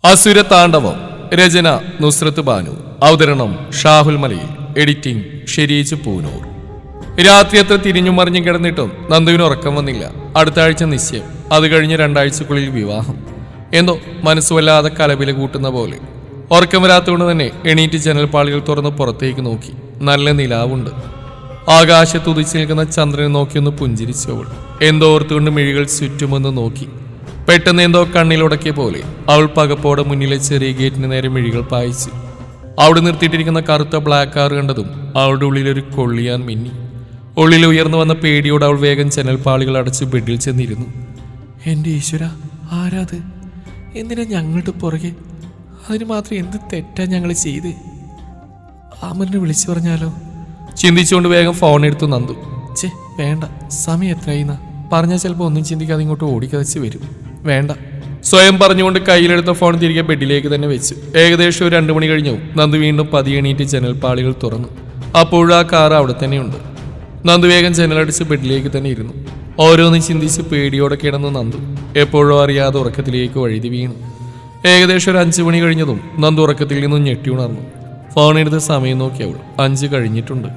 അസുര താണ്ഡവം. രചന നുസ്രത്ത് ബാനു. അവതരണം ഷാഹുൽ മലയിൽ. എഡിറ്റിംഗ് ഷെരീജ് പൂനൂർ. രാത്രി അത്ര തിരിഞ്ഞു മറിഞ്ഞു കിടന്നിട്ടും നന്ദുവിന് ഉറക്കം വന്നില്ല. അടുത്ത ആഴ്ച നിശ്ചയം, അത് കഴിഞ്ഞ് 2 ആഴ്ചക്കുള്ളിൽ വിവാഹം. എന്തോ മനസ്സ് വല്ലാതെ കലപില കൂട്ടുന്ന പോലെ. ഉറക്കം വരാത്തതുകൊണ്ട് തന്നെ എണീറ്റ് ജനൽപ്പാളികൾ തുറന്ന് പുറത്തേക്ക് നോക്കി. നല്ല നിലാവുണ്ട്. ആകാശത്ത് ഉദിച്ചു നിൽക്കുന്ന ചന്ദ്രനെ നോക്കിയൊന്ന് പുഞ്ചിരിച്ചവൾ എന്തോ ഓർത്തുകൊണ്ട് മിഴികൾ ചുറ്റുമൊന്ന് നോക്കി. പെട്ടെന്ന് എന്തോ കണ്ണിലുടക്കിയ പോലെ അവൾ പകപ്പോടെ മുന്നിലെ ചെറിയ ഗേറ്റിന് നേരെ മിഴികൾ പായിച്ചു. അവിടെ നിർത്തിയിട്ടിരിക്കുന്ന കറുത്ത ബ്ലാക്ക് കാർ കണ്ടതും അവളുടെ ഉള്ളിലൊരു കൊള്ളിയാൻ മിന്നി. ഉള്ളിൽ ഉയർന്നു വന്ന പേടിയോട് അവൾ വേഗം ജനൽപ്പാളികൾ അടച്ച് ബെഡിൽ ചെന്നിരുന്നു. എൻ്റെ ഈശ്വര, ആരാത്? എന്തിനാ ഞങ്ങളുടെ പുറകെ? അതിന് മാത്രം എന്ത് തെറ്റാ ഞങ്ങൾ ചെയ്ത്? അമറിനെ വിളിച്ചു പറഞ്ഞാലോ? ചിന്തിച്ചുകൊണ്ട് വേഗം ഫോൺ എടുത്തു നന്ദു. വേണ്ട, സമയം എത്രയായിന്നാ പറഞ്ഞാൽ ചിലപ്പോൾ ഒന്നും ചിന്തിക്കാതെ ഇങ്ങോട്ട് ഓടിക്കതച്ച് വരും. വേണ്ട, സ്വയം പറഞ്ഞുകൊണ്ട് കയ്യിലെടുത്ത ഫോൺ തിരികെ ബെഡിലേക്ക് തന്നെ വെച്ചു. ഏകദേശം ഒരു 2 മണി കഴിഞ്ഞു. നന്ദു വീണ്ടും പതിയെണീറ്റ് ജനൽപ്പാളികൾ തുറന്നു. അപ്പോഴും ആ കാർ അവിടെ തന്നെയുണ്ട്. നന്ദു വേഗം ജനലടിച്ച് ബെഡിലേക്ക് തന്നെ ഇരുന്നു. ഓരോന്നും ചിന്തിച്ച് പേടിയോടെ കിടന്നു നന്ദു എപ്പോഴോ അറിയാതെ ഉറക്കത്തിലേക്ക് വഴുതി വീണു. ഏകദേശം ഒരു 5 മണി കഴിഞ്ഞതും നന്ദു ഉറക്കത്തിൽ നിന്നും ഞെട്ടി ഉണർന്നു. ഫോണെടുത്ത് സമയം നോക്കി അവൾ 5 കഴിഞ്ഞിട്ടുണ്ട്.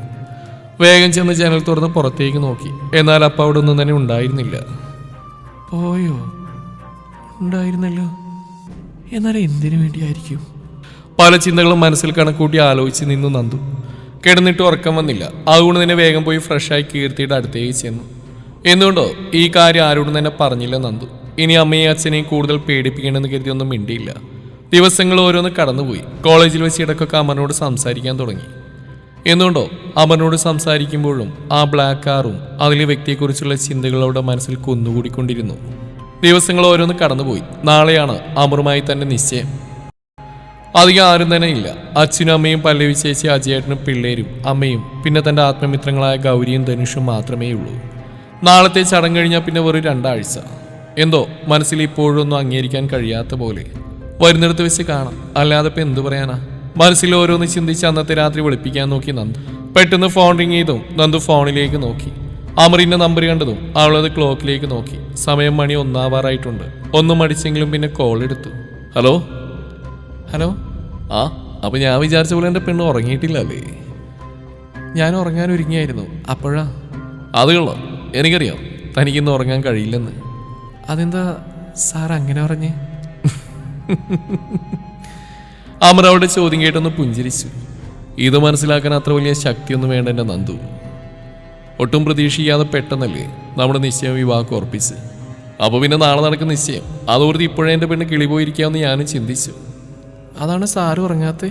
വേഗം ചെന്ന് ജനൽ തുറന്ന് പുറത്തേക്ക് നോക്കി. എന്നാൽ അപ്പം അവിടെ ഒന്നും തന്നെ ഉണ്ടായിരുന്നില്ല. പോയോ? ഉണ്ടായിരുന്നല്ലോ. എന്നാൽ എന്തിനു വേണ്ടിയായിരിക്കും? പല ചിന്തകളും മനസ്സിൽ കണക്കൂട്ടി ആലോചിച്ച് നിന്നു നന്ദു. കിടന്നിട്ട് ഉറക്കം വന്നില്ല. അതുകൊണ്ട് തന്നെ വേഗം പോയി ഫ്രഷായി കീർത്തിയുടെ അടുത്തേക്ക് ചെന്നു. എന്തുകൊണ്ടോ ഈ കാര്യം ആരോടും തന്നെ പറഞ്ഞില്ല നന്ദു. ഇനി അമ്മയും അച്ഛനെയും കൂടുതൽ പേടിപ്പിക്കണമെന്ന് കരുതിയൊന്നും മിണ്ടിയില്ല. ദിവസങ്ങൾ ഓരോന്ന് കടന്നുപോയി. കോളേജിൽ വെച്ച് ഇടയ്ക്കൊക്കെ അമ്മനോട് സംസാരിക്കാൻ തുടങ്ങി. എന്തുകൊണ്ടോ അമ്മനോട് സംസാരിക്കുമ്പോഴും ആ ബ്ലാക്ക് കാറും അതിലെ വ്യക്തിയെക്കുറിച്ചുള്ള ചിന്തകളോടെ മനസ്സിൽ കുന്നുകൂടിക്കൊണ്ടിരുന്നു. ദിവസങ്ങൾ ഓരോന്ന് കടന്നുപോയി. നാളെയാണ് അമറുമായി തന്നെ നിശ്ചയം. അധികം ആരും തന്നെ ഇല്ല. അച്ഛനും അമ്മയും പല്ലവി ചേച്ചി, അജയേട്ടനും പിള്ളേരും അമ്മയും പിന്നെ തൻ്റെ ആത്മമിത്രങ്ങളായ ഗൗരിയും ധനുഷും മാത്രമേ ഉള്ളൂ. നാളത്തെ ചടങ്ങ് കഴിഞ്ഞാൽ പിന്നെ വെറും 2 ആഴ്ച. എന്തോ മനസ്സിൽ ഇപ്പോഴൊന്നും അംഗീകരിക്കാൻ കഴിയാത്ത പോലെ. വരുന്നിടത്ത് വെച്ച് കാണാം, അല്ലാതെ ഇപ്പം എന്തു പറയാനാ? മനസ്സിൽ ഓരോന്ന് ചിന്തിച്ച് അന്നത്തെ രാത്രി വിളിപ്പിക്കാൻ നോക്കി നന്ദു. പെട്ടെന്ന് ഫോൺ റിങ് ചെയ്തും നന്ദു ഫോണിലേക്ക് നോക്കി. അമറിന്റെ നമ്പർ കണ്ടതും അവളത് ക്ലോക്കിലേക്ക് നോക്കി. സമയം മണി 1 ആവാറായിട്ടുണ്ട്. ഒന്നും മടിച്ചെങ്കിലും പിന്നെ കോൾ എടുത്തു. Hello hello. ആ, അപ്പൊ ഞാൻ വിചാരിച്ച പോലെ എൻ്റെ പെണ്ണ് ഉറങ്ങിയിട്ടില്ലല്ലേ? ഞാൻ ഉറങ്ങാൻ ഒരുങ്ങിയായിരുന്നു. അപ്പോഴാ അത് കൊള്ളാം. എനിക്കറിയാം തനിക്കിന്ന് ഉറങ്ങാൻ കഴിയില്ലെന്ന്. അതെന്താ സാർ അങ്ങനെ പറഞ്ഞേ? അമർ അവളുടെ ചോദ്യം കേട്ടൊന്ന് പുഞ്ചിരിച്ചു. ഇത് മനസ്സിലാക്കാൻ അത്ര വലിയ ശക്തിയൊന്നും വേണ്ട എൻ്റെ നന്ദു. ഒട്ടും പ്രതീക്ഷിക്കാതെ പെട്ടെന്നല്ലേ നമ്മുടെ നിശ്ചയം വിവാഹം ഉറപ്പിച്ച്. അപ്പോൾ പിന്നെ നാളെ നടക്കുന്ന നിശ്ചയം അതോർത്ത് ഇപ്പോഴേ എൻ്റെ പെണ്ണ് കിളി പോയിരിക്കാമെന്ന് ഞാനും ചിന്തിച്ചു. അതാണ് സാറ് ഉറങ്ങാത്ത?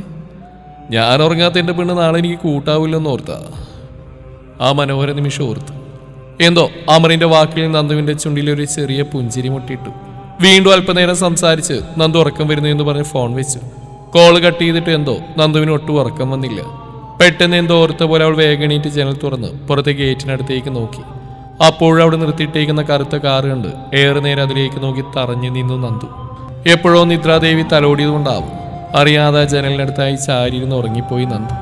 ഞാൻ ഉറങ്ങാത്ത എൻ്റെ പെണ്ണ് നാളെ എനിക്ക് കൂട്ടാവില്ലെന്ന് ഓർത്താ. ആ മനോഹര നിമിഷം ഓർത്ത് എന്തോ അമറിന്റെ വാക്കിൽ നന്ദുവിൻ്റെ ചുണ്ടിലൊരു ചെറിയ പുഞ്ചിരി മുട്ടിയിട്ടു. വീണ്ടും അല്പനേരം സംസാരിച്ച് നന്ദു ഉറക്കം വരുന്നു എന്ന് പറഞ്ഞ് ഫോൺ വെച്ചു. കോള് കട്ട് ചെയ്തിട്ട് എന്തോ നന്ദുവിന് ഒട്ടും ഉറക്കം വന്നില്ല. പെട്ടെന്ന് എന്തോ ഓർത്ത പോലെ അവൾ വേഗണീറ്റ് ജനൽ തുറന്ന് പുറത്തെ ഗേറ്റിനടുത്തേക്ക് നോക്കി. അപ്പോഴും അവിടെ നിർത്തിയിട്ടേക്കുന്ന കറുത്ത കാറ് കണ്ട് ഏറെ നേരം അതിലേക്ക് നോക്കി തറഞ്ഞു നിന്നു നന്ദു. എപ്പോഴോ നിദ്രാദേവി തലോടിയതുകൊണ്ടാവും അറിയാതെ ജനലിനടുത്തായി ചാരിയിരുന്ന് ഉറങ്ങിപ്പോയി നന്ദു.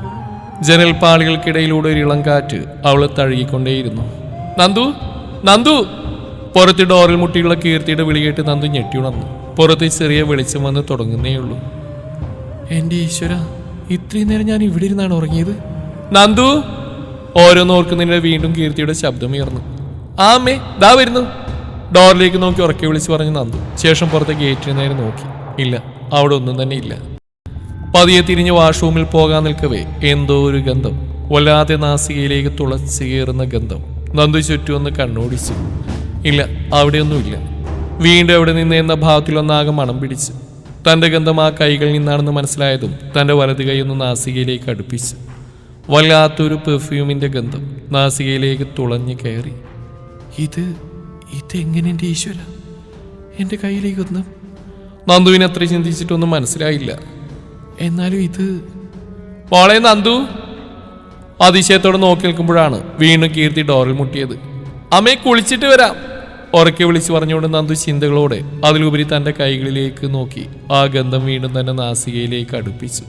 ജനൽപ്പാളികൾക്കിടയിലൂടെ ഒരു ഇളം കാറ്റ് അവളെ തഴുകിക്കൊണ്ടേയിരുന്നു. നന്ദു, നന്ദു! പുറത്ത് ഡോറിൽ മുട്ടിയുള്ള കീർത്തിയുടെ വിളി കേട്ട് നന്ദു ഞെട്ടിയുണർന്നു. പുറത്ത് ചെറിയ വെളിച്ചം വന്ന് തുടങ്ങുന്നേയുള്ളൂ. എൻ്റെ ഈശ്വര, ഇത്രയും നേരം ഞാൻ ഇവിടെ ഇരുന്നാണ് ഉറങ്ങിയത്. നന്ദു! ഓരോന്ന് ഓർക്കുന്നതിനിടെ വീണ്ടും കീർത്തിയുടെ ശബ്ദമുയർന്നു. ആ അമ്മേ, ദാ വരുന്നു. ഡോറിലേക്ക് നോക്കി ഉറക്കെ വിളിച്ച് പറഞ്ഞു നന്ദു. ശേഷം പുറത്തെ ഗേറ്റിന് നേരെ നോക്കി. ഇല്ല, അവിടെ ഒന്നും തന്നെ ഇല്ല. പതിയെ തിരിഞ്ഞ് വാഷ്റൂമിൽ പോകാൻ നിൽക്കവേ എന്തോ ഒരു ഗന്ധം, വല്ലാതെ നാസികയിലേക്ക് തുളച്ചു കയറുന്ന ഗന്ധം. നന്ദു ചുറ്റുമൊന്ന് കണ്ണോടിച്ചു. ഇല്ല, അവിടെയൊന്നുമില്ല. വീണ്ടും എവിടെ നിന്ന് എന്ന ഭാവത്തിലൊന്നാകെ മണം പിടിച്ചു. തൻ്റെ ഗന്ധം ആ കൈകളിൽ നിന്നാണെന്ന് മനസ്സിലായതും തൻ്റെ വലത് കൈയൊന്ന് നാസികയിലേക്ക് അടുപ്പിച്ചു. വല്ലാത്തൊരു പെർഫ്യൂമിൻ്റെ ഗന്ധം നാസികയിലേക്ക് തുളഞ്ഞു കയറി. ഇതെങ്ങനെ എൻ്റെ ഈശ്വര എൻ്റെ കയ്യിലേക്കൊന്നും? നന്ദുവിനെ അത്ര ചിന്തിച്ചിട്ടൊന്നും മനസ്സിലായില്ല. എന്നാലും ഇത് പോളെ നന്ദു! അതിശയത്തോടെ നോക്കി നിൽക്കുമ്പോഴാണ് വീണ്ടും കീർത്തി ഡോറിൽ മുട്ടിയത്. അമ്മയെ കുളിച്ചിട്ട് വരാം ഉറക്കെ വിളിച്ചു പറഞ്ഞുകൊണ്ട് നന്ദു ചിന്തകളോടെ അതിലുപരി തൻ്റെ കൈകളിലേക്ക് നോക്കി. ആ ഗന്ധം വീണ്ടും തന്നെ നാസികയിലേക്ക് അടുപ്പിച്ചു.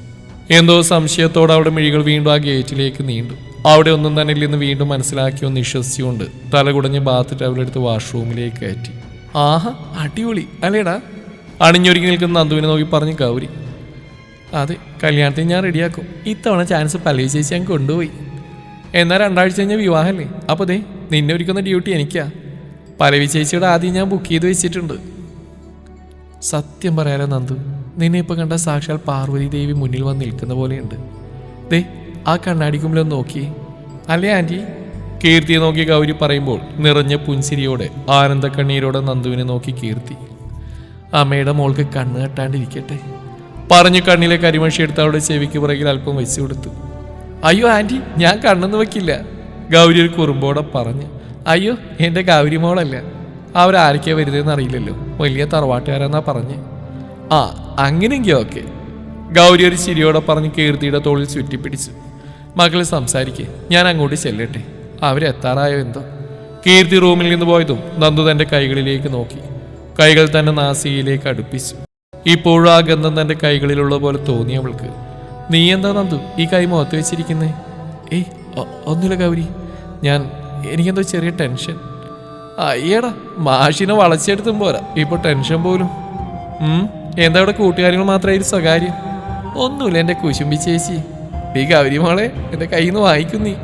എന്തോ സംശയത്തോടെ അവിടെ മിഴികൾ വീണ്ടും ആ ഗേറ്റിലേക്ക് നീണ്ടു. അവിടെ ഒന്നും തന്നെ ഇല്ലെന്ന് വീണ്ടും മനസ്സിലാക്കിയോ വിശ്വസിച്ചുകൊണ്ട് തലകുടഞ്ഞ് ബാത്ത് ടവലെടുത്ത് വാഷ്റൂമിലേക്ക് കയറ്റി. ആഹാ, അടിപൊളി അല്ലേടാ? അണിഞ്ഞൊരുങ്ങി നിൽക്കുന്ന നന്ദുവിനെ നോക്കി പറഞ്ഞു ഗൗരി. അതെ, കല്യാണത്തിന് ഞാൻ റെഡിയാക്കും. ഇത്തവണ ചാൻസ് പല്ലവി ചേച്ചി ഞാൻ കൊണ്ടുപോയി. എന്നാൽ 2 ആഴ്ച കഴിഞ്ഞാൽ വിവാഹമല്ലേ? അപ്പോൾ ദേ നിന്നെ ഒരുക്കുന്ന ഡ്യൂട്ടി എനിക്കാ. പല്ലവി ചേച്ചിയുടെ ആദ്യം ഞാൻ ബുക്ക് ചെയ്ത് വെച്ചിട്ടുണ്ട്. സത്യം പറയാലോ നന്ദു, നിന്നെ ഇപ്പം കണ്ട സാക്ഷാൽ പാർവതി ദേവി മുന്നിൽ വന്ന് നിൽക്കുന്ന പോലെയുണ്ട്. ദേ ആ കണ്ണാടിക്കുമ്പിലൊന്ന് നോക്കി. അല്ലേ ആൻറ്റി? കീർത്തിയെ നോക്കി ഗൗരി പറയുമ്പോൾ നിറഞ്ഞ പുൻസിരിയോടെ ആനന്ദ കണ്ണീരോടെ നന്ദുവിനെ നോക്കി കീർത്തി. അമ്മയുടെ മോൾക്ക് കണ്ണ് കെട്ടാണ്ടിരിക്കട്ടെ പറഞ്ഞു കണ്ണിലെ കരിമഷി എടുത്ത് അവളുടെ ചെവിക്ക് പുറകിൽ അല്പം വെച്ചു കൊടുത്തു. അയ്യോ ആൻറ്റി, ഞാൻ കണ്ണൊന്നും വെക്കില്ല, ഗൗരി ഒരു കുറുമ്പോടെ പറഞ്ഞു. അയ്യോ, എൻ്റെ ഗൗരി മോളല്ല, അവരാരൊക്കെയാ വരുന്നതെന്ന് അറിയില്ലല്ലോ, വലിയ തറവാട്ടുകാരെന്നാ പറഞ്ഞ്. ആ അങ്ങനെയെങ്കിൽ ഓക്കെ, ഗൗരി ഒരു ചിരിയോടെ പറഞ്ഞ് കീർത്തിയുടെ തോളിൽ ചുറ്റിപ്പിടിച്ചു. മകളെ സംസാരിക്കേ, ഞാൻ അങ്ങോട്ട് ചെല്ലട്ടെ, അവരെത്താറായോ എന്തോ. കീർത്തി റൂമിൽ നിന്ന് പോയതും നന്ദു തൻ്റെ കൈകളിലേക്ക് നോക്കി. കൈകൾ തന്നെ നാസികയിലേക്ക് അടുപ്പിച്ചു. ഇപ്പോഴും ആ ഗന്ധം തൻ്റെ കൈകളിലുള്ള പോലെ തോന്നി അവൾക്ക്. നീ എന്താ നന്ദു ഈ കൈ മുഖത്ത് വെച്ചിരിക്കുന്നേ? ഏയ് ഒന്നുമില്ല ഗൗരി, എനിക്കെന്തോ ചെറിയ ടെൻഷൻ. അയ്യടാ, മാഷിനെ വളച്ചെടുത്തും പോരാ ഇപ്പോൾ ടെൻഷൻ പോലും. എന്താ ഇവിടെ കൂട്ടുകാരികൾ മാത്രമായിരുന്നു സ്വകാര്യം? ഒന്നുമില്ല എൻ്റെ കുശുമ്പി ചേച്ചി. ഈ ഗൗരി മോളെ എൻ്റെ കയ്യിൽ നിന്ന് വാങ്ങിക്കും നീ.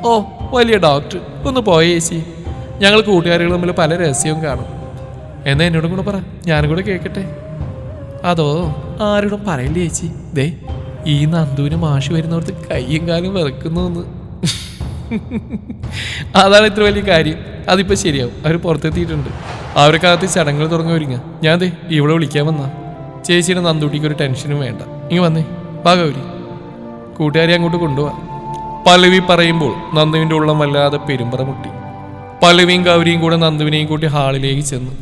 ഓ വലിയ ഡോക്ടർ, ഒന്ന് പോയ ചേച്ചി, ഞങ്ങൾ കൂട്ടുകാരികൾ തമ്മിൽ പല രഹസ്യവും കാണും. എന്നാ എന്നോടും കൂടെ പറ, ഞാനും കൂടെ കേൾക്കട്ടെ. അതോ ആരോടും പറയില്ലേ ചേച്ചി? ദേ ഈ നന്ദുവിന് മാഷി വരുന്നവർക്ക് കയ്യും കാലും വിറക്കുന്നു എന്ന്. അതാണ് ഇത്ര വലിയ കാര്യം. അതിപ്പോൾ ശരിയാവും, അവർ പുറത്തെത്തിയിട്ടുണ്ട്. അവർക്കകത്ത് ചടങ്ങുകൾ തുടങ്ങി ഒരുങ്ങ. ഞാൻ ദേ ഇവിടെ വിളിക്കാൻ വന്നാ. ചേച്ചിയുടെ നന്ദൂട്ടിക്ക് ഒരു ടെൻഷനും വേണ്ട. ഇങ്ങ് വന്നേ, വാ ഗൗരി, കൂട്ടുകാരെ അങ്ങോട്ട് കൊണ്ടുപോവാ. പല്ലവി പറയുമ്പോൾ നന്ദുവിൻ്റെ ഉള്ളം വല്ലാതെ പെരുമ്പറ മുട്ടി. പല്ലവിയും ഗൗരിയും കൂടെ നന്ദുവിനെയും കൂട്ടി ഹാളിലേക്ക് ചെന്നു.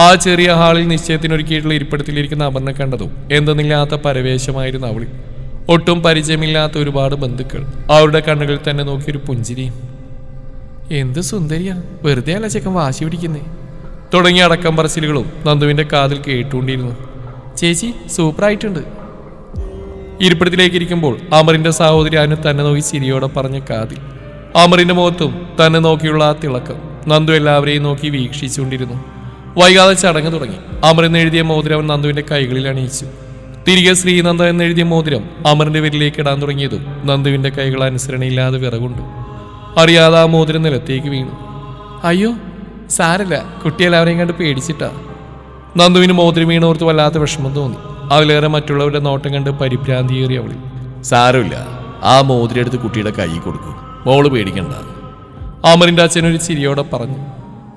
ആ ചെറിയ ഹാളിൽ നിശ്ചയത്തിനൊരുക്കിയിട്ടുള്ള ഇരിപ്പിടത്തിലിരിക്കുന്ന അപർണ കണ്ടതും എന്തെന്നില്ലാത്ത പരവേശമായിരുന്നു അവളിൽ. ഒട്ടും പരിചയമില്ലാത്ത ഒരുപാട് ബന്ധുക്കൾ, അവരുടെ കണ്ണുകളിൽ തന്നെ നോക്കിയൊരു പുഞ്ചിരിയും. എന്ത് സുന്ദരിയാ, വെറുതെ അല്ല ചെക്കൻ വാശി പിടിക്കുന്നേ തുടങ്ങിയ അടക്കം പറച്ചിലുകളും നന്ദുവിൻ്റെ കാതിൽ കേട്ടുകൊണ്ടിരുന്നു. ചേച്ചി സൂപ്പറായിട്ടുണ്ട്. ഇരിപ്പിടത്തിലേക്ക് ഇരിക്കുമ്പോൾ അമറിന്റെ സഹോദരി അനു തന്നെ നോക്കി ചിരിയോടെ പറഞ്ഞ കാതിൽ. അമറിന്റെ മുഖത്തും തന്നെ നോക്കിയുള്ള ആ തിളക്കം നന്ദു എല്ലാവരെയും നോക്കി വീക്ഷിച്ചുകൊണ്ടിരുന്നു. വൈകാതെ ചടങ്ങ് തുടങ്ങി. അമറിന്ന് എഴുതിയ മോതിരം അവൻ നന്ദുവിന്റെ കൈകളിൽ അണിയിച്ചു. തിരികെ ശ്രീനന്ദ എന്നെഴുതിയ മോതിരം അമറിന്റെ വിരലിലേക്ക് ഇടാൻ തുടങ്ങിയതും നന്ദുവിന്റെ കൈകൾ അനുസരണയില്ലാതെ വിറകൊണ്ടു. അറിയാതെ ആ മോതിരം നിലത്തേക്ക് വീണു. അയ്യോ സാരല്ല, കുട്ടിയെല്ലാവരെയും കണ്ട് പേടിച്ചിട്ടാ. നന്ദുവിന് മോതിരം വീണോർത്ത് വല്ലാത്ത വിഷമം തോന്നി. അതിലേറെ മറ്റുള്ളവരുടെ നോട്ടം കണ്ട് പരിഭ്രാന്തിയേറി അവളിൽ. സാരമില്ല, ആ മോതിരം എടുത്ത് കുട്ടിയുടെ കൈ കൊടുക്കൂ, മോള് പേടിക്കണ്ട, അമറിന്റെ അച്ഛനൊരു ചിരിയോടെ പറഞ്ഞു.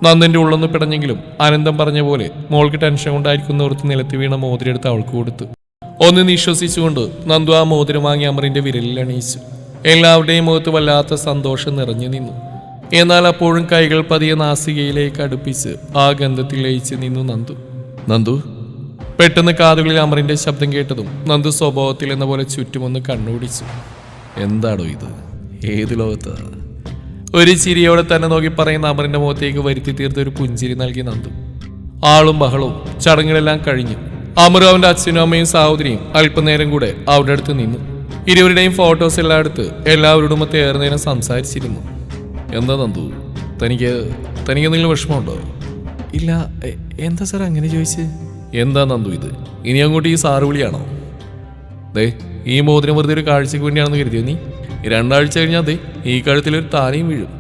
നന്ദന്റെ ഉള്ളൊന്ന് പിടഞ്ഞെങ്കിലും അനന്തം പറഞ്ഞ പോലെ മോൾക്ക് ടെൻഷൻ കൊണ്ടായിരിക്കുന്നോർത്ത് നിലത്ത് വീണ മോതിരം എടുത്ത് അവൾക്ക് കൊടുത്തു. ഒന്ന് നിശ്വസിച്ചുകൊണ്ട് നന്ദു ആ മോതിരം വാങ്ങി അമറിന്റെ വിരലിൽ അണിയിച്ചു. എല്ലാവരുടെയും മുഖത്ത് വല്ലാത്ത സന്തോഷം നിറഞ്ഞു നിന്നു. എന്നാൽ അപ്പോഴും കൈകൾ പതിയെ നാസികയിലേക്ക് അടുപ്പിച്ച് ആ ഗന്ധത്തിൽ ലയിച്ച് നിന്നു നന്ദു. പെട്ടെന്ന് കാതുകളിൽ അമറിന്റെ ശബ്ദം കേട്ടതും നന്ദു സ്വഭാവത്തിൽ എന്ന പോലെ ചുറ്റുമൊന്ന് കണ്ണോടിച്ചു. എന്താണോ ഇത്, ഏത് ലോകത്ത്? ഒരു ചിരിയോടെ തന്നെ നോക്കി പറയുന്ന അമറിന്റെ മുഖത്തേക്ക് വരുത്തി തീർത്ത ഒരു പുഞ്ചിരി നൽകി നന്ദു. ആളും ബഹളവും ചടങ്ങുകളെല്ലാം കഴിഞ്ഞു. അമറും അവന്റെ അച്ഛനും അമ്മയും സഹോദരിയും അല്പനേരം കൂടെ അവിടെ അടുത്ത് നിന്നു. ഇരുവരുടെയും ഫോട്ടോസ് എല്ലാം എടുത്ത് എല്ലാവരോടും ഏറെ നേരം സംസാരിച്ചിരുന്നു. എന്താ നന്ദു, തനിക്ക് എന്തെങ്കിലും വിഷമമുണ്ടോ? ഇല്ല. എന്താ സാർ അങ്ങനെ ചോദിച്ച്? എന്താ നന്ദു ഇത്, ഇനി അങ്ങോട്ട് ഈ സാറ് വിളിയാണോ? ദേ ഈ മോതിരം വെറുതെ ഒരു കാഴ്ചക്ക് വേണ്ടിയാണെന്ന് കരുതിയോ നീ? 2 ആഴ്ച കഴിഞ്ഞാൽ ദേ ഈ കഴുത്തിലൊരു താനയും വീഴും.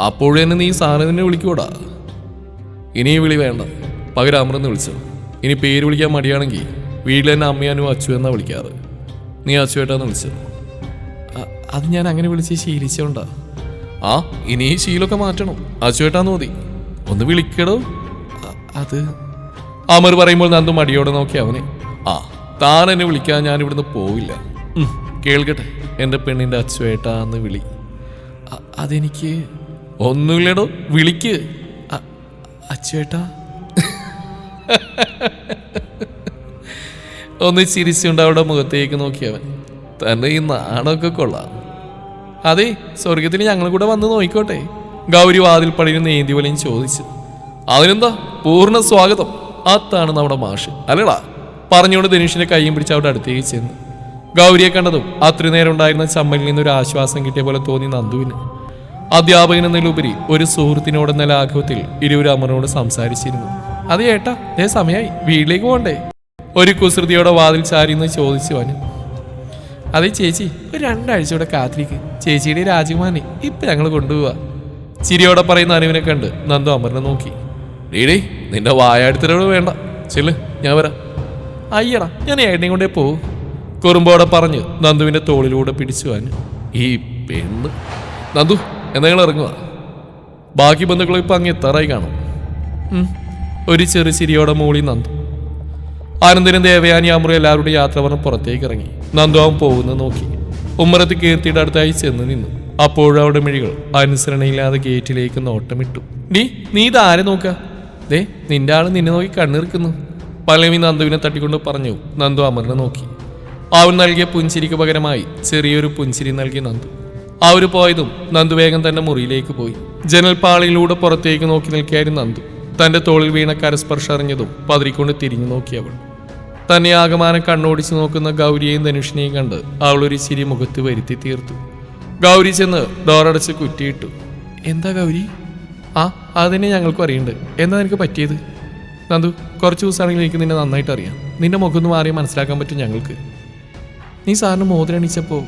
അപ്പോഴും തന്നെ നീ സാധനത്തിനെ വിളിക്കൂടാ. ഇനി ഈ വിളി വേണ്ട, പകരം അമറെന്ന് വിളിച്ചോ. ഇനി പേര് വിളിക്കാൻ മടിയാണെങ്കിൽ വീട്ടിൽ തന്നെ അമ്മയാനും അച്ചു എന്നാ വിളിക്കാറ്. നീ അച്ചുവേട്ടാന്ന് വിളിച്ചോ. അത് ഞാൻ അങ്ങനെ വിളിച്ച് ശീലിച്ചോണ്ടാ. ആ ഇനി ഈ ശീലമൊക്കെ മാറ്റണം, അച്ചുവേട്ടാന്ന് മതി. ഒന്ന് വിളിക്കടോ. അത് അമർ പറയുമ്പോൾ നന്ദു മടിയോടെ നോക്കി അവനെ. താൻ എന്നെ വിളിക്കാൻ ഞാൻ ഇവിടുന്ന് പോവില്ല. കേൾക്കട്ടെ, എൻ്റെ പെണ്ണിൻ്റെ അച്ചുവേട്ടാന്ന് വിളി. അതെനിക്ക് ഒന്നുമില്ലടോ, വിളിക്ക്. അച്ചുവേട്ടാ. ഒന്ന് ചിരിച്ചുകൊണ്ട് അവിടെ മുഖത്തേക്ക് നോക്കിയവൻ. തന്നെ ഈ നാണമൊക്കെ കൊള്ളാം. അതെ, സ്വർഗത്തിൽ ഞങ്ങൾ കൂടെ വന്ന് നോയിക്കോട്ടെ, ഗൗരി വാതിൽ പടിയിൽ നേന്തി പോലെയും ചോദിച്ചു. അതിനെന്താ, പൂർണ്ണ സ്വാഗതം. അതാണ് നമ്മുടെ മാഷ് അല്ലടാ പറഞ്ഞുകൊണ്ട് ധനുഷിന്റെ കൈയും പിടിച്ച് അവിടെ അടുത്തേക്ക് ചെന്നു. ഗൗരിയെ കണ്ടതും അത്ര നേരം ഉണ്ടായിരുന്ന ചമ്മലിൽ നിന്നൊരു ആശ്വാസം കിട്ടിയ പോലെ തോന്നി നന്ദുവിന്. അധ്യാപകൻ എന്നതിലുപരി ഒരു സുഹൃത്തിനോടെന്ന ലാഘവത്തിൽ ഇരുവരും അമറിനോട് സംസാരിച്ചിരുന്നു. അത് ഏട്ടാ, സമയമായി, വീട്ടിലേക്ക് പോകണ്ടേ? ഒരു കുസൃതിയോടെ വാതിൽ ചാരിന്ന് ചോദിച്ചു അവന്. അതെ ചേച്ചി, ഒരു 2 ആഴ്ചയോടെ കാത്തിരിക്ക്. ചേച്ചിയുടെ രാജകുമാരനെ ഇപ്പൊ ഞങ്ങൾ കൊണ്ടുപോവാ. ചിരിയോടെ പറയുന്ന അനുവിനെ കണ്ട് നന്ദു അമറിനെ നോക്കി. ഡീഡേ, നിന്റെ വായാടുത്തരോട് വേണ്ട, ചെല്ല്, ഞാൻ വരാം. അയ്യടാ, ഞാൻ ഏട്ടനെയും കൊണ്ടേ പോവും. കുറുമ്പോടെ പറഞ്ഞ് നന്ദുവിന്റെ തോളിലൂടെ പിടിച്ചു അവന്. ഈ പെണ്ണ്. നന്ദു, എന്തെങ്കിലും ഇറങ്ങുക. ബാക്കി ബന്ധുക്കളും ഇപ്പൊ അങ്ങ് എത്താറായി കാണും. ഒരു ചെറു ചിരിയോടെ മൂളി നന്ദു. ആനന്ദനും ദേവയാനി അമൃ എല്ലാവരുടെ യാത്ര പറഞ്ഞ് പുറത്തേക്ക് ഇറങ്ങി. നന്ദു അവൻ പോകുന്നത് നോക്കി. ഉമ്മറത്ത് കീർത്തിയുടെ അടുത്തായി ചെന്ന് നിന്നു. അപ്പോഴും അവിടെ മിഴികൾ അനുസരണയില്ലാതെ ഗേറ്റിലേക്ക് നോട്ടമിട്ടു. നീ ഇതാരെ നോക്ക? ദേ, നിന്റെ ആള് നിന്നെ നോക്കി കണ്ണിറുക്കുന്നു. പല്ലവി നന്ദുവിനെ തട്ടിക്കൊണ്ട് പറഞ്ഞു. നന്ദു അമറിനെ നോക്കി. അവൻ നൽകിയ പുഞ്ചിരിക്ക് പകരമായി ചെറിയൊരു പുഞ്ചിരി നൽകി നന്ദു. അവർ പോയതും നന്ദു വേഗം തന്റെ മുറിയിലേക്ക് പോയി. ജനൽപ്പാളിയിലൂടെ പുറത്തേക്ക് നോക്കി നിൽക്കുകയായിരുന്നു നന്ദു. തന്റെ തോളിൽ വീണ കരസ്പർശം അറിഞ്ഞതും പതിരിക്കൊണ്ട് തിരിഞ്ഞു നോക്കി അവൾ. തന്നെ ആകമാനം കണ്ണോടിച്ച് നോക്കുന്ന ഗൗരിയെയും ധനുഷിനെയും കണ്ട് അവൾ ഒരു ചിരി മുഖത്ത് വരുത്തി തീർത്തു. ഗൗരി ചെന്ന് ഡോറടച്ച് കുറ്റിയിട്ടു. എന്താ ഗൗരി? അതിനെ ഞങ്ങൾക്കും അറിയണ്ട്. എന്താ നിനക്ക് പറ്റിയത്? നന്ദു, കുറച്ച് ദിവസമാണെങ്കിൽ എനിക്ക് നിന്നെ നന്നായിട്ട് അറിയാം. നിന്റെ മുഖം മാറി മനസ്സിലാക്കാൻ പറ്റും ഞങ്ങൾക്ക്. നീ സാറിന് മോതിരം അണിച്ചപ്പോൾ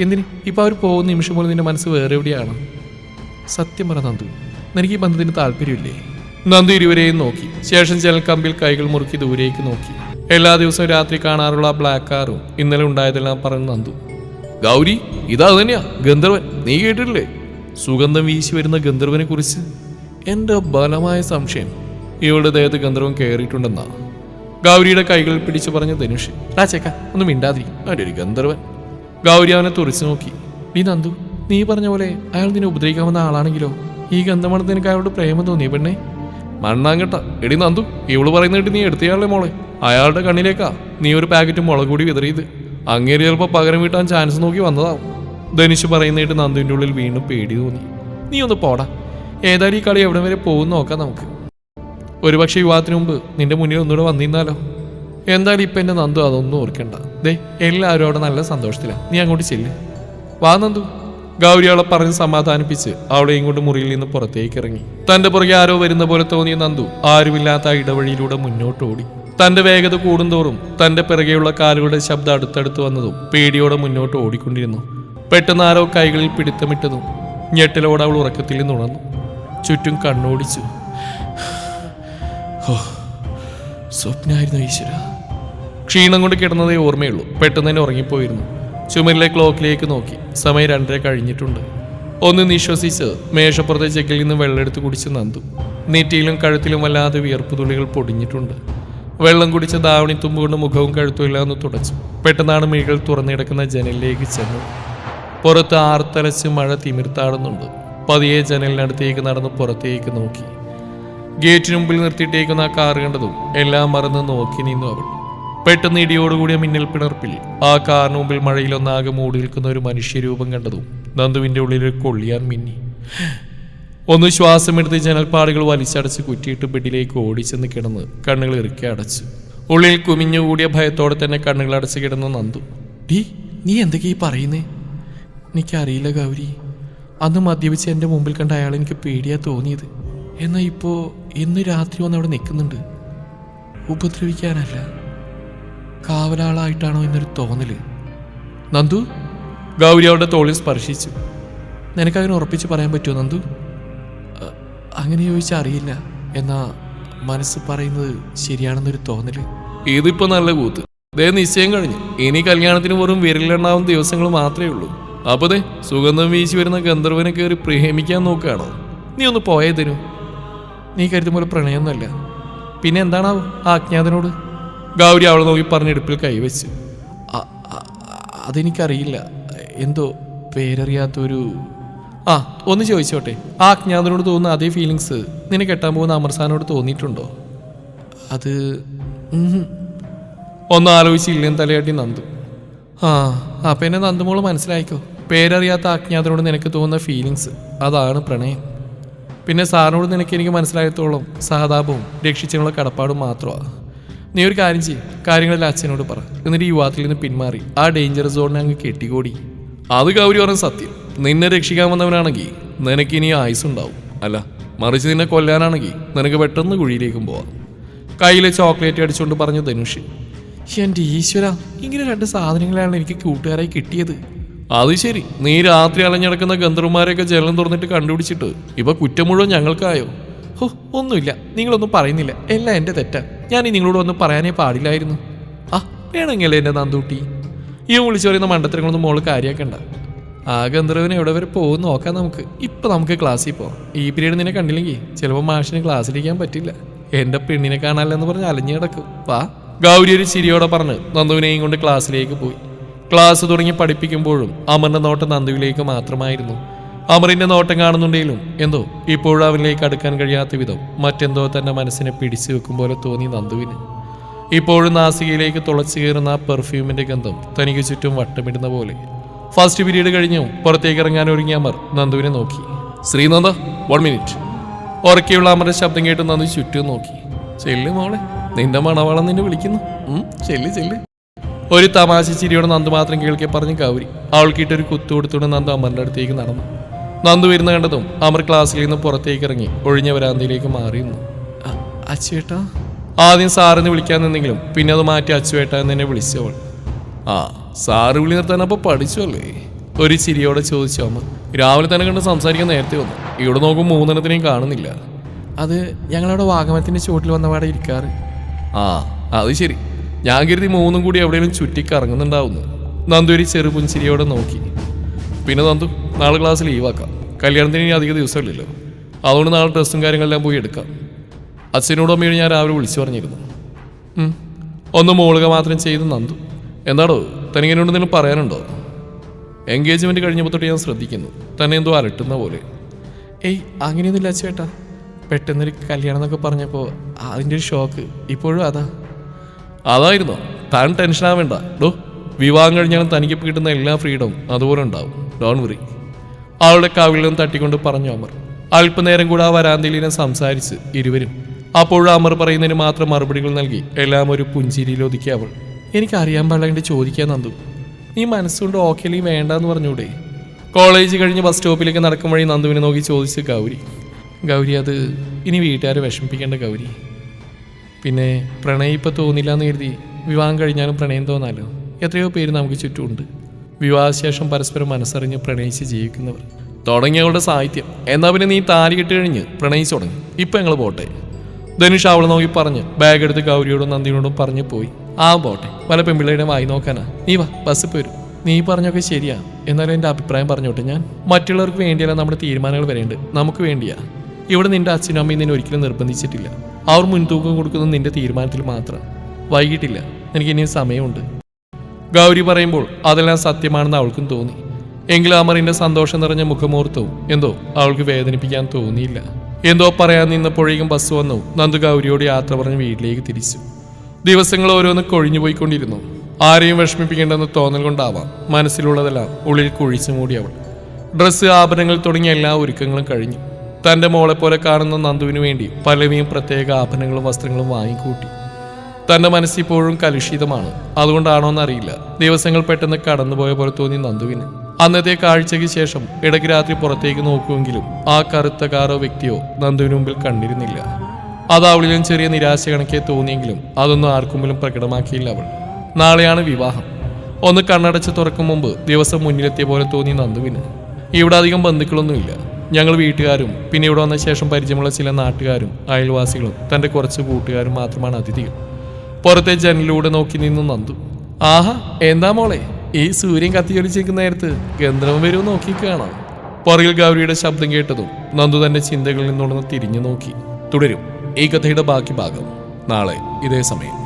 എന്തിന് ഇപ്പം അവർ പോകുന്ന നിമിഷം പോലും നിന്റെ മനസ്സ് വേറെ എവിടെയാണ്? സത്യം പറ നന്ദു, നിനക്ക് ഈ ബന്ധത്തിന് താല്പര്യമില്ലേ? നന്ദു ഇരുവരെയും നോക്കി. ശേഷം ജനൽക്കമ്പിൽ കൈകൾ മുറുക്കി ദൂരേക്ക് നോക്കി. എല്ലാ ദിവസവും രാത്രി കാണാറുള്ള ബ്ലാക്ക് കാറും ഇന്നലെ ഉണ്ടായതെല്ലാം പറഞ്ഞു നന്ദു. ഗൗരി, ഇതാ തന്നെയാ ഗന്ധർവൻ. നീ കേട്ടിട്ടില്ലേ? സുഗന്ധം വീശി വരുന്ന ഗന്ധർവനെ കുറിച്ച് എന്റെ ബലമായ സംശയം ഇവളുടെ ദേഹത്ത് ഗന്ധർവൻ കയറിയിട്ടുണ്ടെന്നാ. ഗൗരിയുടെ കൈകൾ പിടിച്ചു പറഞ്ഞ ധനുഷ്. ചേക്ക, ഒന്നും മിണ്ടാതിരി, അവരൊരു ഗന്ധർവൻ. ഗൗരി അവനെ തുറച്ചു നോക്കി. നീ നന്ദു, നീ പറഞ്ഞ പോലെ അയാൾ നിന്നെ ഉപദ്രവിക്കാവുന്ന ആളാണെങ്കിലോ? ഈ ഗന്ധമണത്ത് നിനക്ക് അയാളോട് പ്രേമം തോന്നിയ പെണ്ണെ? മണ്ണാങ്കട്ട. എടി നന്ദു, ഇവള് പറയുന്നിട്ട് നീ എടുത്തയാളെ മോളെ. അയാളുടെ കണ്ണിലേക്കാ നീ ഒരു പാക്കറ്റ് മുളക് കൂടി വിതറിയത്. അങ്ങേര് ചിലപ്പോൾ പകരം വീട്ടാൻ ചാൻസ് നോക്കി വന്നതാവും. ധനുഷ് പറയുന്നതായിട്ട് നന്ദുവിൻ്റെ ഉള്ളിൽ വീണ്ടും പേടി തോന്നി. നീ ഒന്ന് പോടാ. ഏതായാലും ഈ കളി എവിടെ വരെ പോകും നോക്കാം നമുക്ക്. ഒരുപക്ഷെ വിവാഹത്തിന് മുമ്പ് നിന്റെ മുന്നിൽ ഒന്നുകൂടെ വന്നിരുന്നാലോ? എന്തായാലും ഇപ്പം എൻ്റെ നന്ദു അതൊന്നും ഓർക്കണ്ട. ദേ, എല്ലാവരും അവിടെ നല്ല സന്തോഷത്തിലാണ്. നീ അങ്ങോട്ട് ചെല്ല്. വാ നന്ദു. ഗൗരി അവളെ പറഞ്ഞ് സമാധാനിപ്പിച്ച് അവളെയും കൊണ്ട് മുറിയിൽ നിന്ന് പുറത്തേക്ക് ഇറങ്ങി. തന്റെ പുറകെ ആരോ വരുന്ന പോലെ തോന്നിയ നന്ദു ആരുമില്ലാത്ത ഇടവഴിയിലൂടെ മുന്നോട്ടോടി. തന്റെ വേഗത കൂടുന്തോറും തന്റെ പിറകെയുള്ള കാലുകളുടെ ശബ്ദം അടുത്തടുത്ത് വന്നതും പേടിയോടെ മുന്നോട്ട് ഓടിക്കൊണ്ടിരുന്നു. പെട്ടെന്ന് ആരോ കൈകളിൽ പിടുത്തമിട്ടതും ഞെട്ടലോടെ അവൾ ഉറക്കത്തിൽ നിന്ന് ഉണർന്നു. ചുറ്റും കണ്ണോടിച്ചു. സ്വപ്നായിരുന്നു ഈശ്വര. ക്ഷീണം കൊണ്ട് കിടന്നതേ ഓർമ്മയുള്ളൂ. പെട്ടെന്ന് തന്നെ ഉറങ്ങിപ്പോയിരുന്നു. ചുമരിലെ ക്ലോക്കിലേക്ക് നോക്കി. സമയം 2:30 കഴിഞ്ഞിട്ടുണ്ട്. ഒന്ന് നിശ്വസിച്ച് മേശപ്പുറത്തെ ചെക്കിൽ നിന്ന് വെള്ളമെടുത്ത് കുടിച്ച് നന്ദു. നെറ്റിയിലും കഴുത്തിലും വല്ലാതെ വിയർപ്പ് തുള്ളികൾ പൊടിഞ്ഞിട്ടുണ്ട്. വെള്ളം കുടിച്ച ദാവണി തുമ്പുകൊണ്ട് മുഖവും കഴുത്തുമില്ല എന്ന് തുടച്ചു. പെട്ടെന്നാണ് മിഴികൾ തുറന്നിടക്കുന്ന ജനലിലേക്ക് ചെന്നു. പുറത്ത് ആർത്തലച്ച് മഴ തിമിർത്താടുന്നുണ്ട്. പതിയെ ജനലിനടുത്തേക്ക് നടന്ന് പുറത്തേക്ക് നോക്കി. ഗേറ്റിന് മുമ്പിൽ നിർത്തിയിട്ടേക്കുന്ന ആ കാർ കണ്ടതും എല്ലാം മറന്ന് നോക്കി നിന്നു അവൾ. പെട്ടെന്ന് ഇടിയോടുകൂടിയ മിന്നൽ പിണർപ്പിൽ ആ കാറിന് മുമ്പിൽ മഴയിലൊന്നാകെ മൂടി നിൽക്കുന്ന ഒരു മനുഷ്യരൂപം കണ്ടതും നന്ദുവിൻ്റെ ഉള്ളിൽ കൊള്ളിയാൻ മിന്നി. ഒന്ന് ശ്വാസമെടുത്ത് ജനൽപ്പാടുകൾ വലിച്ചടച്ച് കുറ്റിയിട്ട് ബെഡിലേക്ക് ഓടിച്ചെന്ന് കിടന്ന് കണ്ണുകൾ ഇറുക്കി അടച്ചു. ഉള്ളിൽ കുമിഞ്ഞുകൂടിയ ഭയത്തോടെ തന്നെ കണ്ണുകൾ അടച്ച് കിടന്ന നന്ദു. നീ എന്തൊക്കെയാ ഈ പറയുന്നേ? എനിക്കറിയില്ല ഗൗരി. അന്ന് മദ്യപിച്ച് എൻ്റെ മുമ്പിൽ കണ്ട അയാൾ എനിക്ക് പേടിയാ തോന്നിയത്. എന്നാൽ ഇപ്പോൾ ഇന്ന് രാത്രി വന്ന് അവിടെ നിൽക്കുന്നുണ്ട്. ഉപദ്രവിക്കാനല്ല, കാവലാളായിട്ടാണോ എന്നൊരു തോന്നല്. നന്ദു. ഗൗരി അവളുടെ തോളിൽ സ്പർശിച്ചു. നിനക്കങ്ങനെ ഉറപ്പിച്ച് പറയാൻ പറ്റുമോ നന്ദു? അങ്ങനെ ചോദിച്ചാൽ അറിയില്ല. എന്നാ മനസ്സ് പറയുന്നത് ശരിയാണെന്നൊരു തോന്നല്. ഇതിപ്പോ നല്ല കൂത്ത്. ദേ, നിശ്ചയം കഴിഞ്ഞു. ഇനി കല്യാണത്തിന് വെറും വിരലിലുണ്ടാവുന്ന ദിവസങ്ങൾ മാത്രമേ ഉള്ളൂ. അപ്പൊ ദേ, സുഗന്ധം വീശി വരുന്ന ഗന്ധർവനെ കയറി പ്രേമിക്കാൻ നോക്കുകയാണോ? നീ ഒന്ന് പോയതിനു. നീ കരുതും പോലെ പ്രണയമൊന്നുമല്ല. പിന്നെ എന്താണാവോ ആ അജ്ഞാതനോട്? ഗൗരി അവളെ നോക്കി പറഞ്ഞെടുപ്പിൽ കൈവച്ച്. അതെനിക്കറിയില്ല. എന്തോ പേരറിയാത്തൊരു... ഒന്ന് ചോദിച്ചോട്ടെ, ആ അജ്ഞാതനോട് തോന്നുന്ന അതേ ഫീലിങ്സ് നിന്നെ കെട്ടാൻ പോകുന്ന അമർസാനോട് തോന്നിയിട്ടുണ്ടോ? അത് ഒന്ന് ആലോചിച്ചില്ലെന്ന് തലയാട്ടി നന്ദു. അപ്പം എന്നെ നന്ദുമോള് മനസ്സിലായിക്കോ. പേരറിയാത്ത അജ്ഞാതനോട് നിനക്ക് തോന്നുന്ന ഫീലിങ്സ് അതാണ് പ്രണയം. പിന്നെ സാറിനോട് എനിക്ക് മനസ്സിലായത്തോളം സഹതാപവും രക്ഷിച്ചതിനുള്ള കടപ്പാടും മാത്രമാണ്. നീ ഒരു കാര്യം ചെയ്യും, കാര്യങ്ങളെല്ലാം അച്ഛനോട് പറ. എന്നിട്ട് യുവാത്തിൽ നിന്ന് പിന്മാറി ആ ഡേഞ്ചർ സോണിനെ അങ്ങ് കെട്ടിക്കോടി. അത് ഗൗരി പറഞ്ഞ സത്യം. നിന്നെ രക്ഷിക്കാൻ വന്നവനാണെങ്കിൽ നിനക്കിനി ആയുസുണ്ടാവും. അല്ല, മറിച്ച് നിന്നെ കൊല്ലാനാണെങ്കിൽ നിനക്ക് പെട്ടെന്ന് കുഴിയിലേക്കും പോവാം. കയ്യിലെ ചോക്ലേറ്റ് അടിച്ചുകൊണ്ട് പറഞ്ഞു ധനുഷ്. എൻ്റെ ഈശ്വര, ഇങ്ങനെ 2 സാധനങ്ങളാണ് എനിക്ക് കൂട്ടുകാരായി കിട്ടിയത്. അത് ശരി, നീ രാത്രി അലഞ്ഞടക്കുന്ന ഗന്ധർവന്മാരെയൊക്കെ ജലം തുറന്നിട്ട് കണ്ടുപിടിച്ചിട്ട് ഇപ്പൊ കുറ്റം മുഴുവൻ ഞങ്ങൾക്കായോ? ഹോ, ഒന്നുമില്ല, നിങ്ങളൊന്നും പറയുന്നില്ല, എല്ലാം എൻ്റെ തെറ്റാ. ഞാൻ നിങ്ങളോട് ഒന്നും പറയാനേ പാടില്ലായിരുന്നു. ആ വേണമെങ്കിലേ എൻ്റെ നന്ദൂട്ടി, ഈ വിളിച്ചു പറയുന്ന മണ്ടത്തരങ്ങളൊന്നും മോള് കാര്യമാക്കണ്ട. ആ ഗന്ധർവനെ എവിടെ വരെ പോകും നോക്കാം നമുക്ക്. ഇപ്പൊ നമുക്ക് ക്ലാസ്സിൽ പോവാം. ഈ പീരീഡ് നിന്നെ കണ്ടില്ലെങ്കിൽ ചിലപ്പോൾ മാഷിന് ക്ലാസ്സിലിരിക്കാൻ പറ്റില്ല. എന്റെ പെണ്ണിനെ കാണാനില്ലെന്ന് പറഞ്ഞ് അലഞ്ഞു കിടക്കും. വാ. ഗൗരി ഒരു ചിരിയോടെ പറഞ്ഞ് നന്ദുവിനെയും കൊണ്ട് ക്ലാസ്സിലേക്ക് പോയി. ക്ലാസ് തുടങ്ങി പഠിപ്പിക്കുമ്പോഴും അമറിന്റെ നോട്ടം നന്ദുവിലേക്ക് മാത്രമായിരുന്നു. അമറിന്റെ നോട്ടം കാണുന്നുണ്ടെങ്കിലും എന്തോ ഇപ്പോഴും അവനിലേക്ക് അടുക്കാൻ കഴിയാത്ത വിധം മറ്റെന്തോ തന്റെ മനസ്സിനെ പിടിച്ചു വെക്കും പോലെ തോന്നി നന്ദുവിന്. ഇപ്പോഴും നാസികയിലേക്ക് തുളച്ചു കയറുന്ന ആ പെർഫ്യൂമിന്റെ ഗന്ധം തനിക്ക് ചുറ്റും വട്ടമിടുന്ന പോലെ. ഫസ്റ്റ് പീരീഡ് കഴിഞ്ഞു പുറത്തേക്ക് ഇറങ്ങാൻ ഒരുങ്ങിയ അമർ നന്ദുവിനെ നോക്കി. ശ്രീനന്ദ, 1 മിനിറ്റ്. ഉറക്കെയുള്ള അമറിന്റെ ശബ്ദം കേട്ട് നന്ദു ചുറ്റും നോക്കി. ചെല്ല് മോളെ, നിന്റെ മണവാളം നിന്നെ വിളിക്കുന്നു. ചെല്ല് ചെല്ല്. ഒരു തമാശ ചിരിയോടെ നന്ദു മാത്രം കേൾക്കെ പറഞ്ഞ് ഗൗരി അവൾക്കിട്ടൊരു കുത്തു കൊടുത്തോണ്ട് നന്ദു അമറിന്റെ അടുത്തേക്ക് നടന്നു. നന്ദു വരുന്ന കണ്ടതും അമർ ക്ലാസ്സിൽ നിന്ന് പുറത്തേക്ക് ഇറങ്ങി ഒഴിഞ്ഞ വരാന്തയിലേക്ക് മാറിയിരുന്നു. അച്ചുവേട്ടാ. ആദ്യം സാറിന് വിളിക്കാൻ നിന്നെങ്കിലും പിന്നെ അത് മാറ്റി അച്ചുവേട്ടാ എന്ന് എന്നെ വിളിച്ചവൾ. ആ, സാറ് വിളി നിർത്താൻ അപ്പോൾ പഠിച്ചു അല്ലേ? ഒരു ചിരിയോടെ ചോദിച്ചു അമ്മ. രാവിലെ തന്നെ കണ്ട് സംസാരിക്കാൻ നേരത്തെ വന്നു. ഇവിടെ നോക്കും 3 കാണുന്നില്ല. അത് ഞങ്ങളവിടെ വാഗമനത്തിന്റെ ചുവട്ടിൽ വന്നപാടെ ഇരിക്കാറ്. ആ അത് ശരി, ഞാൻ കരുതി 3 കൂടി എവിടെയെങ്കിലും ചുറ്റിക്കറങ്ങുന്നുണ്ടാവുന്നു. നന്ദു ഒരു ചെറു പുഞ്ചിരിയോടെ നോക്കി. പിന്നെ നന്ദു, നാളെ ക്ലാസ് ലീവാക്കാം. കല്യാണത്തിന് ഇനി അധിക ദിവസമില്ലല്ലോ. അതുകൊണ്ട് നാളെ ഡ്രസ്സും കാര്യങ്ങളെല്ലാം പോയി എടുക്കാം. അച്ഛനോടും അമ്മയോട് ഞാൻ രാവിലെ വിളിച്ചു പറഞ്ഞിരുന്നു. ഒന്ന് മോളുക മാത്രം ചെയ്ത് നന്ദു. എന്താടോ, തനിക്കെന്നോട് എന്തെങ്കിലും പറയാനുണ്ടോ? എൻഗേജ്മെന്റ് കഴിഞ്ഞപ്പോൾ തൊട്ട് ഞാൻ ശ്രദ്ധിക്കുന്നു, തന്നെ എന്തോ അലട്ടുന്ന പോലെ. ഏയ് അങ്ങനെയൊന്നുമില്ല ചേട്ടാ. പെട്ടെന്നൊരു കല്യാണം എന്നൊക്കെ പറഞ്ഞപ്പോൾ അതിൻ്റെ ഒരു ഷോക്ക് ഇപ്പോഴും അതായിരുന്നോ? താൻ ടെൻഷൻ ആവേണ്ട ഡോ. വിവാഹം കഴിഞ്ഞാലും തനിക്ക് കിട്ടുന്ന എല്ലാ ഫ്രീഡവും അതുപോലെ ഉണ്ടാവും. Don't worry. അവളുടെ കവിളിലും തട്ടിക്കൊണ്ട് പറഞ്ഞു അമർ. അല്പനേരം കൂടെ ആ വരാന്തയിലിനെ സംസാരിച്ച് ഇരുവരും. അപ്പോഴും അമർ പറയുന്നതിന് മാത്രം മറുപടികൾ നൽകി എല്ലാം ഒരു പുഞ്ചിരിയിൽ ഒതുക്കി അവൾ. എനിക്കറിയാൻ പാടില്ല ചോദിക്കാൻ നന്ദു, നീ മനസ്സുകൊണ്ട് ഓക്കെ അല്ലെങ്കിൽ വേണ്ടെന്ന് പറഞ്ഞൂടെ? കോളേജ് കഴിഞ്ഞ് ബസ് സ്റ്റോപ്പിലേക്ക് നടക്കും വഴി നന്ദുവിനെ നോക്കി ചോദിച്ച് ഗൗരി. ഗൗരി, അത് ഇനി വീട്ടുകാരെ വിഷമിപ്പിക്കേണ്ട ഗൗരി. പിന്നെ പ്രണയം ഇപ്പം തോന്നില്ല എന്ന് കരുതി വിവാഹം കഴിഞ്ഞാലും പ്രണയം തോന്നാലോ. എത്രയോ പേര് നമുക്ക് ചുറ്റുമുണ്ട്, വിവാഹശേഷം പരസ്പരം മനസ്സറിഞ്ഞ് പ്രണയിച്ച് ജീവിക്കുന്നവർ. തുടങ്ങിയവളുടെ സാഹിത്യം. എന്നാൽ പിന്നെ നീ താലി കെട്ട് കഴിഞ്ഞ് പ്രണയിച്ചു തുടങ്ങി. ഇപ്പം ഞങ്ങൾ പോട്ടെ. ധനുഷ് അവളെ നോക്കി പറഞ്ഞ് ബാഗ് എടുത്ത് ഗൗരിയോടും നന്ദിയോടും പറഞ്ഞു പോയി. ആ പോട്ടെ, പല പെൺപിള്ളയുടെ വായി നോക്കാനാ. നീ വാ, ബസ് പോരും. നീ പറഞ്ഞൊക്കെ ശരിയാ, എന്നാലും എൻ്റെ അഭിപ്രായം പറഞ്ഞോട്ടെ. ഞാൻ മറ്റുള്ളവർക്ക് വേണ്ടിയല്ല നമ്മുടെ തീരുമാനങ്ങൾ വരേണ്ടത്, നമുക്ക് വേണ്ടിയാ. ഇവിടെ നിന്റെ അച്ഛനും അമ്മയും നിന്നെ ഒരിക്കലും നിർബന്ധിച്ചിട്ടില്ല. അവർ മുൻതൂക്കം കൊടുക്കുന്നത് നിന്റെ തീരുമാനത്തിൽ മാത്രം. വൈകിട്ടില്ല, എനിക്ക് ഇനിയും സമയമുണ്ട്. ഗൗരി പറയുമ്പോൾ അതെല്ലാം സത്യമാണെന്ന് അവൾക്കും തോന്നി. എങ്കിലും അമറിന്റെ സന്തോഷം നിറഞ്ഞ മുഖമൂർത്തവും എന്തോ അവൾക്ക് വേദനിപ്പിക്കാൻ തോന്നിയില്ല. എന്തോ പറയാൻ നിന്നപ്പോഴേക്കും ബസ് വന്നു. നന്ദു ഗൗരിയോട് യാത്ര പറഞ്ഞ് വീട്ടിലേക്ക് തിരിച്ചു. ദിവസങ്ങൾ ഓരോന്ന് കൊഴിഞ്ഞുപോയിക്കൊണ്ടിരുന്നു. ആരെയും വിഷമിപ്പിക്കേണ്ടെന്ന് തോന്നൽ കൊണ്ടാവാം മനസ്സിലുള്ളതെല്ലാം ഉള്ളിൽ കുഴിച്ചു മൂടി അവൾ. ഡ്രസ്സ്, ആഭരണങ്ങൾ തുടങ്ങിയ എല്ലാ ഒരുക്കങ്ങളും കഴിഞ്ഞു. തൻ്റെ മോളെ പോലെ കാണുന്ന നന്ദുവിന് വേണ്ടി പലവയും പ്രത്യേക ആഭരണങ്ങളും വസ്ത്രങ്ങളും വാങ്ങിക്കൂട്ടി. തൻ്റെ മനസ്സിപ്പോഴും കലുഷിതമാണ്. അതുകൊണ്ടാണോന്നറിയില്ല, ദിവസങ്ങൾ പെട്ടെന്ന് കടന്നുപോയ പോലെ തോന്നി നന്ദുവിന്. അന്നത്തെ കാഴ്ചയ്ക്ക് ശേഷം ഇടയ്ക്ക് രാത്രി പുറത്തേക്ക് നോക്കുമെങ്കിലും ആ കറുത്ത കാറോ വ്യക്തിയോ നന്ദുവിന് മുമ്പിൽ കണ്ടിരുന്നില്ല. അത് അവളിലും ചെറിയ നിരാശ കണക്കെ തോന്നിയെങ്കിലും അതൊന്നും ആർക്കുമ്പിലും പ്രകടമാക്കിയില്ല അവൾ. നാളെയാണ് വിവാഹം. ഒന്ന് കണ്ണടച്ച് തുറക്കും മുമ്പ് ദിവസം മുന്നിലെത്തിയ പോലെ തോന്നി നന്ദുവിന്. ഇവിടെ അധികം ബന്ധുക്കളൊന്നുമില്ല. ഞങ്ങൾ വീട്ടുകാരും പിന്നെ ഇവിടെ വന്ന ശേഷം പരിചയമുള്ള ചില നാട്ടുകാരും അയൽവാസികളും തൻ്റെ കുറച്ച് കൂട്ടുകാരും മാത്രമാണ് അതിഥികൾ. പുറത്തെ ജനലിലൂടെ നോക്കി നിന്നു നന്ദു. ആഹാ, എന്താ മോളെ, ഈ സൂര്യൻ കത്തിയൊലിച്ചിരിക്കുന്ന നേരത്ത് ഗന്ധർവം വരുമെന്ന് നോക്കിക്കാണോ? പുറകിൽ ഗൗരിയുടെ ശബ്ദം കേട്ടതും നന്ദു തന്റെ ചിന്തകളിൽ നിന്നുണർന്ന് തിരിഞ്ഞു നോക്കി. തുടരും ഈ കഥയുടെ ബാക്കി ഭാഗം നാളെ ഇതേ സമയം.